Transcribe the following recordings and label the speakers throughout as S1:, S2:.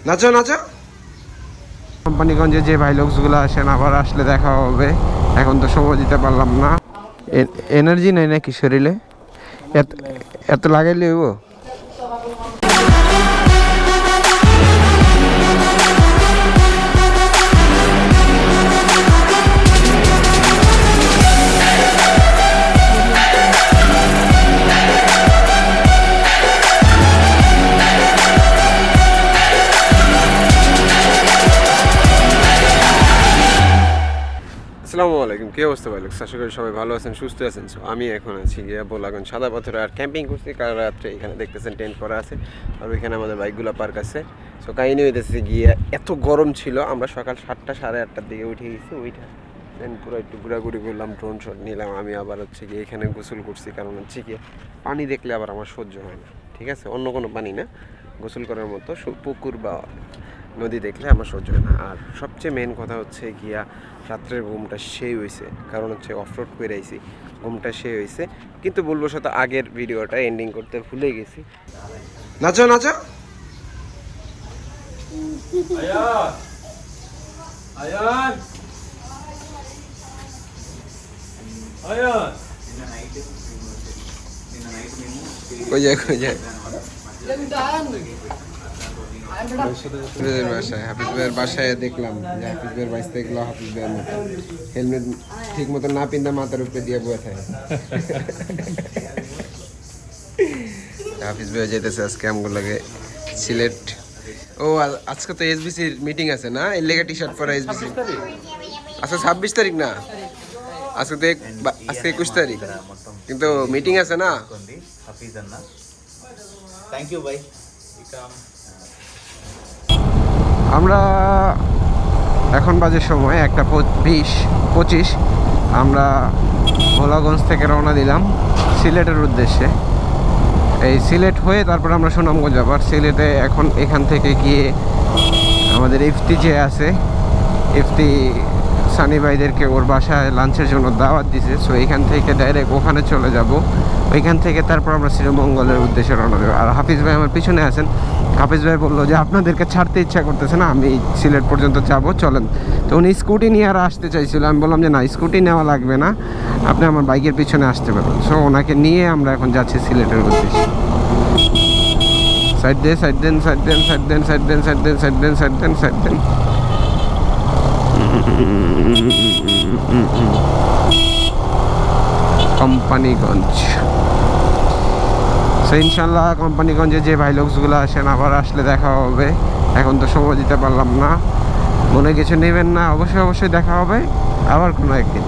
S1: নাচো নাচো। কোম্পানিগঞ্জে যে ভাই লোকসগুলো আসেন আবার আসলে দেখা হবে, এখন তো সময় দিতে পারলাম না। এনার্জি নাই নাকি শরীরে? এত লাগাইলে হইব? আসসালামু আলাইকুম, কী অবস্থা ভাই লোক? আশা করি সবাই ভালো আছেন, সুস্থ আছেন। সো আমি এখন আছি গিয়ে বহলাগঞ্জ সাদা পাথরে আর ক্যাম্পিং করছি। কাল রাত্রে এখানে দেখতেছেন টেন্ট করা আছে, আর ওইখানে আমাদের বাইকগুলো পার্ক আছে। সো কাহিনী হইতেছে গিয়ে এত গরম ছিল, আমরা সকাল 7টা সাড়ে 8টার দিকে উঠে গেছি। ওইটা দেন পুরো একটু ঘোরাঘুরি করলাম, ড্রোন শট নিলাম। আমি আবার হচ্ছে গিয়ে এখানে গোসল করছি, কারণ হচ্ছে গিয়ে পানি দেখলে আবার আমার সহ্য হয় না, ঠিক আছে? অন্য কোনো পানি না, গোসল করার মতো পুকুর বা নদী দেখলে আমার সহ্য হয় না। আর সবচেয়ে মেন কথা হচ্ছে গিয়া রাত্রের ঘুমটা সেই হয়েছে, কারণ হচ্ছে অফরোড করে আইছি, ঘুমটা সেই হয়েছে। কিন্তু বলবো সাথে আগের ভিডিওটা এন্ডিং করতে ভুলে গেছি। নাচো নাচো। কই যায় কই যায়? বাসায়, হাফিজ ভাইয়ের বাসায় দেখলাম যে হাফিজ ভাইয়ের বাইস দেখলাম, হাফিজ ভাইয়ের মতো হেলমেট ঠিক মতো না পিন্ধা মাথার উপরে দিয়ে বয়ে থাকে। হাফিজ ভাই যেতেছে আজকে আমগুলোকে সিলেট। ও আজকে তো এসবিসির মিটিং আছে না, এর লেগে টি শার্ট পরা এসবিসি। আজকে 26 তারিখ না, আজকে তো আজকে 21 তারিখ, কিন্তু মিটিং আছে না। থ্যাংক ইউ ভাই। আমরা এখন বাজে সময় 1:25, আমরা ভোলাগঞ্জ থেকে রওনা দিলাম সিলেটের উদ্দেশ্যে। এই সিলেট হয়ে তারপর আমরা সুনামগঞ্জ যাব। আর সিলেটে এখন এখান থেকে গিয়ে আমাদের ইফতি যে আছে, ইফতি সানি ভাইদেরকে ওর বাসায় লাঞ্চের জন্য দাওয়াত দিছে। সো এখান থেকে ডাইরেক্ট ওখানে চলে যাব, ওইখান থেকে তারপর আমরা শ্রীমঙ্গলের উদ্দেশ্যে রওনা দেবো। আর হাফিজ ভাই আমার পিছনে আছেন। হাফিজ ভাই বললো যে আপনাদেরকে ছাড়তে ইচ্ছা করতেছে না, আমি সিলেট পর্যন্ত যাব, চলেন। তো উনি স্কুটি নিয়ে আর আসতে চাইছিল, আমি বললাম যে না, স্কুটি নেওয়া লাগবে না, আপনি আমার বাইকের পিছনে আসতে পারবেন। সো ওনাকে নিয়ে আমরা এখন যাচ্ছি সিলেটের উদ্দেশ্যে। সাইড দেন সাইড দেন সাইড দেন সাইড দেন সাইড দেন সাইড দেন সাইড দেন সাইড দেন সাইড দেন। কোম্পানিগঞ্জ। সো ইনশাল্লাহ কোম্পানিগঞ্জে যে ভাই লোকসগুলো আসেন আবার আসলে দেখা হবে, এখন তো সময় দিতে পারলাম না। মনে কিছু নেবেন না, অবশ্যই অবশ্যই দেখা হবে আবার কোনো একদিন।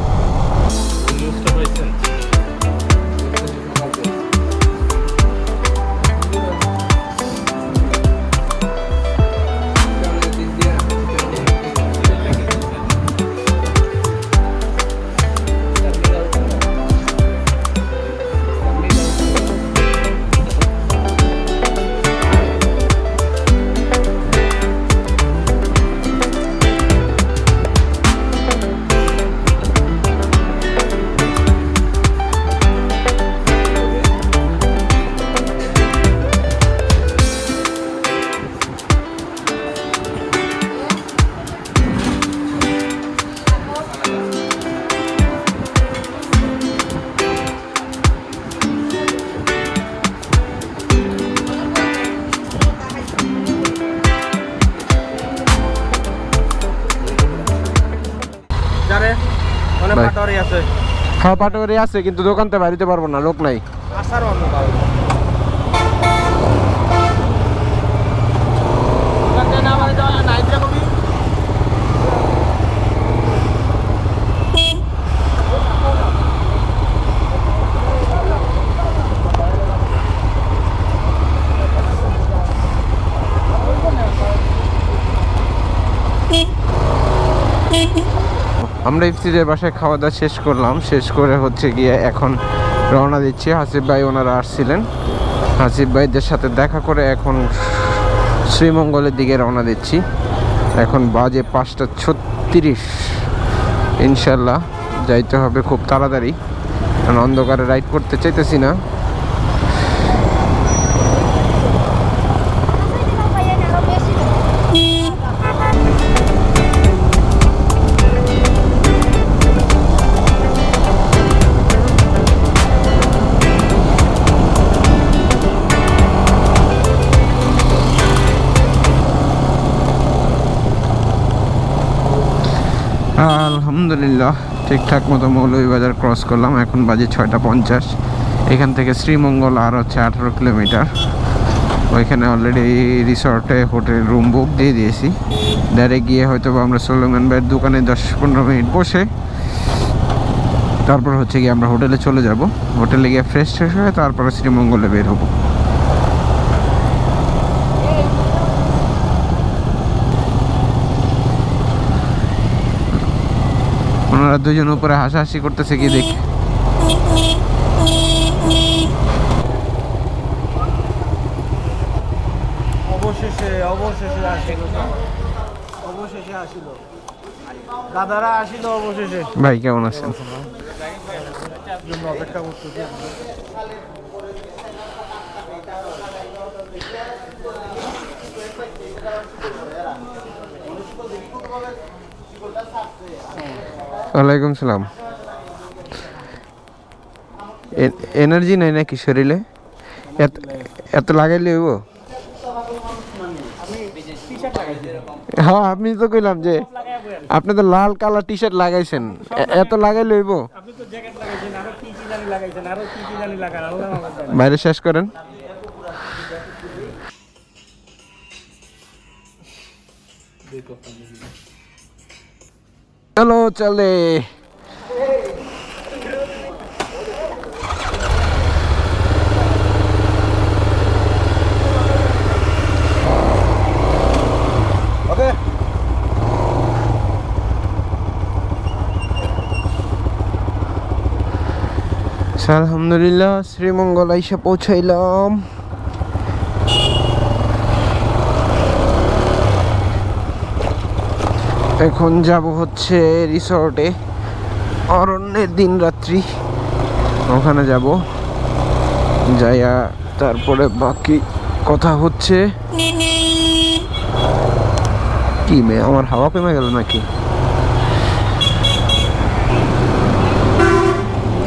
S1: হ্যাঁ পাটোয়ারি আছে, কিন্তু দোকানতে বাড়িতে পারবো না, লোক নাই। আমরা ইফতিদের বাসায় খাওয়া দাওয়া শেষ করলাম, শেষ করে হচ্ছে গিয়ে এখন রওনা দিচ্ছি। হাসিফ ভাই ওনারা আসছিলেন, হাসিফ ভাইদের সাথে দেখা করে এখন শ্রীমঙ্গলের দিকে রওনা দিচ্ছি। এখন বাজে 5:36, ইনশাল্লাহ যাইতে হবে খুব তাড়াতাড়ি, কারণ অন্ধকারে রাইড করতে চাইতেছি না। আলহামদুলিল্লাহ ঠিকঠাক মতো মৌলভীবাজার ক্রস করলাম। এখন বাজে 6:50। এখান থেকে শ্রীমঙ্গল আর হচ্ছে 18 কিলোমিটার। ওইখানে অলরেডি রিসর্টে হোটেল রুম বুক দিয়ে দিয়েছি। ডাইরেক্ট গিয়ে হয়তো আমরা সুলেমান ভাইয়ের দোকানে 10-15 মিনিট বসে তারপর হচ্ছে গিয়ে আমরা হোটেলে চলে যাব। হোটেলে গিয়ে ফ্রেশ হয়ে তারপরে শ্রীমঙ্গলে বের হবো। ওনারা দুজন উপরে হাসাহাসি করতেছে কি দেখি।
S2: দাদারা আসিল অবশেষে।
S1: ভাই কেমন আছেন?
S2: অপেক্ষা করতেছি।
S1: ওয়ালাইকুম সালাম। এনার্জি নাই নাকি শরীরে? এত লাগাইলে হইব? হ্যাঁ আপনি তো কইলাম যে আপনি তো লাল কালার টি শার্ট লাগাইছেন, এত লাগাইলে হইব? বাইরে শেষ করেন। চলো চলে। আলহামদুলিল্লাহ শ্রীমঙ্গল আইসা পৌঁছাইলাম। এখন যাব হচ্ছে রিসর্টে, অরণ্যের দিন রাত্রি ওখানে যাব, যাইয়া তারপরে বাকি কথা হচ্ছে। কি মেয়ে আমার হাওয়া কমে গেল নাকি?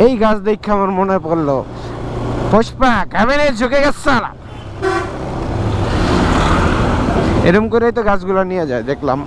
S1: এই গাছ দেখে আমার মনে পড়লো পুষ্পা ক্যামেরে ঝুঁকে গেছে। এরকম করেই তো গাছগুলো নিয়ে যায় দেখলাম।